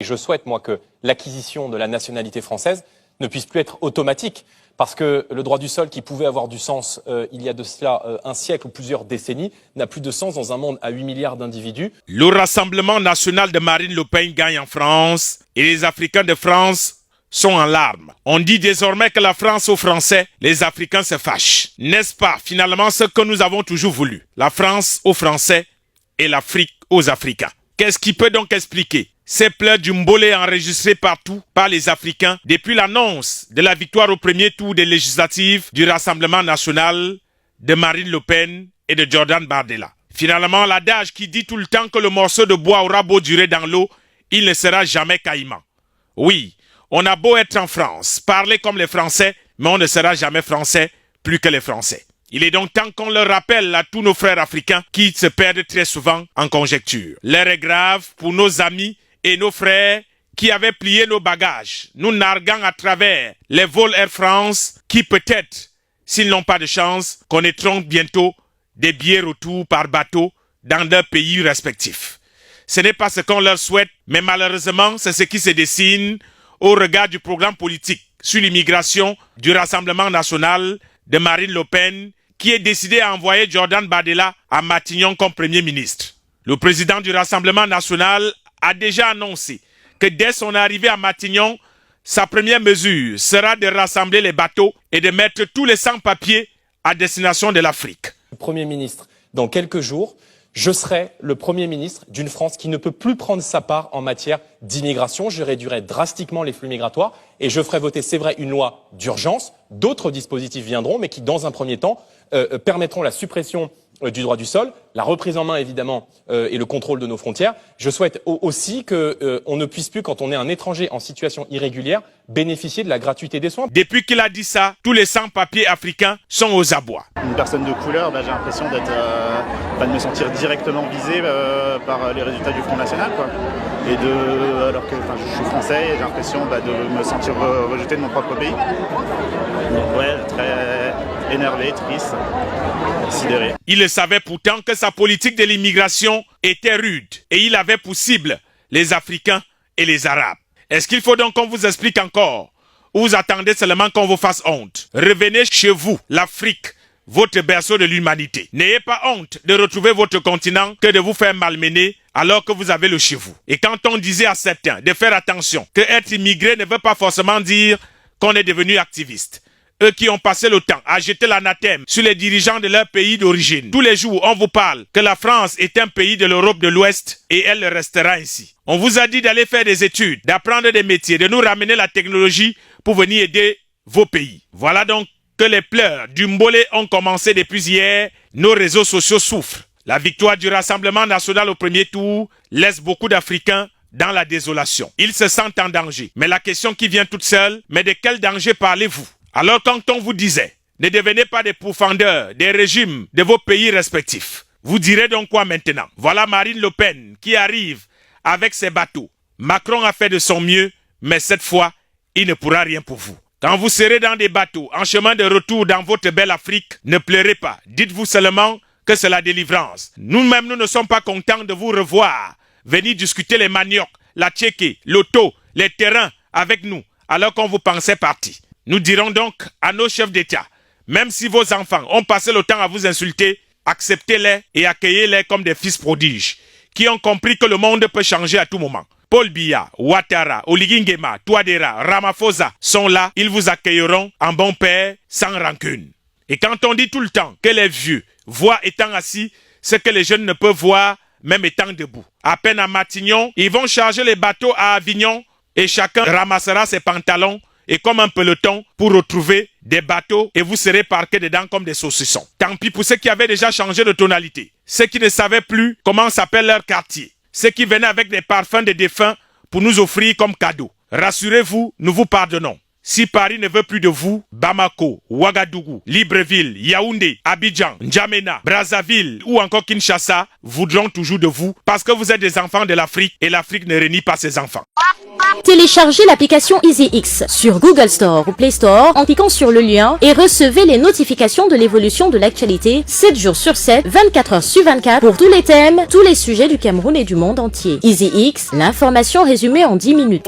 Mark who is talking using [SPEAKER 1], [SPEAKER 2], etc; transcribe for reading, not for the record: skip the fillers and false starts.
[SPEAKER 1] Je souhaite, moi, que l'acquisition de la nationalité française ne puisse plus être automatique, parce que le droit du sol, qui pouvait avoir du sens il y a de cela un siècle ou plusieurs décennies, n'a plus de sens dans un monde à 8 milliards d'individus.
[SPEAKER 2] Le Rassemblement national de Marine Le Pen gagne en France et les Africains de France sont en larmes. On dit désormais que la France aux Français, les Africains se fâchent. N'est-ce pas finalement ce que nous avons toujours voulu? La France aux Français et l'Afrique aux Africains. Qu'est-ce qui peut donc expliquer ces pleurs du mbolé enregistrés partout par les Africains depuis l'annonce de la victoire au premier tour des législatives du Rassemblement national de Marine Le Pen et de Jordan Bardella? Finalement, l'adage qui dit tout le temps que le morceau de bois aura beau durer dans l'eau, il ne sera jamais caïman. Oui, on a beau être en France, parler comme les Français, mais on ne sera jamais français plus que les Français. Il est donc temps qu'on leur rappelle à tous nos frères africains qui se perdent très souvent en conjecture. L'heure est grave pour nos amis et nos frères qui avaient plié nos bagages, nous narguant à travers les vols Air France qui peut-être, s'ils n'ont pas de chance, connaîtront bientôt des billets retour par bateau dans leurs pays respectifs. Ce n'est pas ce qu'on leur souhaite, mais malheureusement, c'est ce qui se dessine au regard du programme politique sur l'immigration du Rassemblement national de Marine Le Pen, qui est décidé à envoyer Jordan Bardella à Matignon comme Premier ministre. Le président du Rassemblement national a déjà annoncé que dès son arrivée à Matignon, sa première mesure sera de rassembler les bateaux et de mettre tous les sans-papiers à destination de l'Afrique.
[SPEAKER 1] Premier ministre, dans quelques jours, je serai le Premier ministre d'une France qui ne peut plus prendre sa part en matière d'immigration. Je réduirai drastiquement les flux migratoires et je ferai voter, c'est vrai, une loi d'urgence. D'autres dispositifs viendront, mais qui, dans un premier temps, permettront la suppression du droit du sol, la reprise en main évidemment et le contrôle de nos frontières. Je souhaite aussi qu'on ne puisse plus, quand on est un étranger en situation irrégulière, bénéficier de la gratuité des soins.
[SPEAKER 2] Depuis qu'il a dit ça, tous les sans-papiers africains sont aux abois.
[SPEAKER 3] Une personne de couleur, j'ai l'impression de me sentir directement visé par les résultats du Front National, quoi. Et alors que je suis français, j'ai l'impression de me sentir rejeté de mon propre pays. Donc ouais, très énervé, triste, sidéré.
[SPEAKER 2] Il savait pourtant que sa politique de l'immigration était rude et il avait pour cible les Africains et les Arabes. Est-ce qu'il faut donc qu'on vous explique encore ou vous attendez seulement qu'on vous fasse honte? Revenez chez vous, l'Afrique, votre berceau de l'humanité. N'ayez pas honte de retrouver votre continent que de vous faire malmener alors que vous avez le chez vous. Et quand on disait à certains de faire attention que être immigré ne veut pas forcément dire qu'on est devenu activiste. Eux qui ont passé le temps à jeter l'anathème sur les dirigeants de leur pays d'origine. Tous les jours, on vous parle que la France est un pays de l'Europe de l'Ouest et elle le restera ainsi. On vous a dit d'aller faire des études, d'apprendre des métiers, de nous ramener la technologie pour venir aider vos pays. Voilà donc que les pleurs du mbolé ont commencé depuis hier. Nos réseaux sociaux souffrent. La victoire du Rassemblement national au premier tour laisse beaucoup d'Africains dans la désolation. Ils se sentent en danger. Mais la question qui vient toute seule, mais de quel danger parlez-vous? Alors quand on vous disait, ne devenez pas des pourfendeurs des régimes de vos pays respectifs, vous direz donc quoi maintenant? Voilà Marine Le Pen qui arrive avec ses bateaux. Macron a fait de son mieux, mais cette fois, il ne pourra rien pour vous. Quand vous serez dans des bateaux en chemin de retour dans votre belle Afrique, ne pleurez pas. Dites-vous seulement que c'est la délivrance. Nous-mêmes, nous ne sommes pas contents de vous revoir. Venir discuter les maniocs, la tchéké, l'auto, les terrains avec nous, alors qu'on vous pensait parti. Nous dirons donc à nos chefs d'État, même si vos enfants ont passé le temps à vous insulter, acceptez-les et accueillez-les comme des fils prodiges, qui ont compris que le monde peut changer à tout moment. Paul Biya, Ouattara, Oligui Nguema, Touadéra, Ramaphosa sont là, ils vous accueilleront en bon père, sans rancune. Et quand on dit tout le temps que les vieux voient étant assis ce que les jeunes ne peuvent voir même étant debout. À peine à Matignon, ils vont charger les bateaux à Avignon et chacun ramassera ses pantalons et comme un peloton pour retrouver des bateaux et vous serez parqués dedans comme des saucissons. Tant pis pour ceux qui avaient déjà changé de tonalité, ceux qui ne savaient plus comment s'appelle leur quartier, ceux qui venaient avec des parfums de défunts pour nous offrir comme cadeau. Rassurez-vous, nous vous pardonnons. Si Paris ne veut plus de vous, Bamako, Ouagadougou, Libreville, Yaoundé, Abidjan, N'Djamena, Brazzaville ou encore Kinshasa voudront toujours de vous parce que vous êtes des enfants de l'Afrique et l'Afrique ne renie pas ses enfants.
[SPEAKER 4] Téléchargez l'application EasyX sur Google Store ou Play Store en cliquant sur le lien et recevez les notifications de l'évolution de l'actualité 7 jours sur 7, 24 heures sur 24 pour tous les thèmes, tous les sujets du Cameroun et du monde entier. EasyX, l'information résumée en 10 minutes.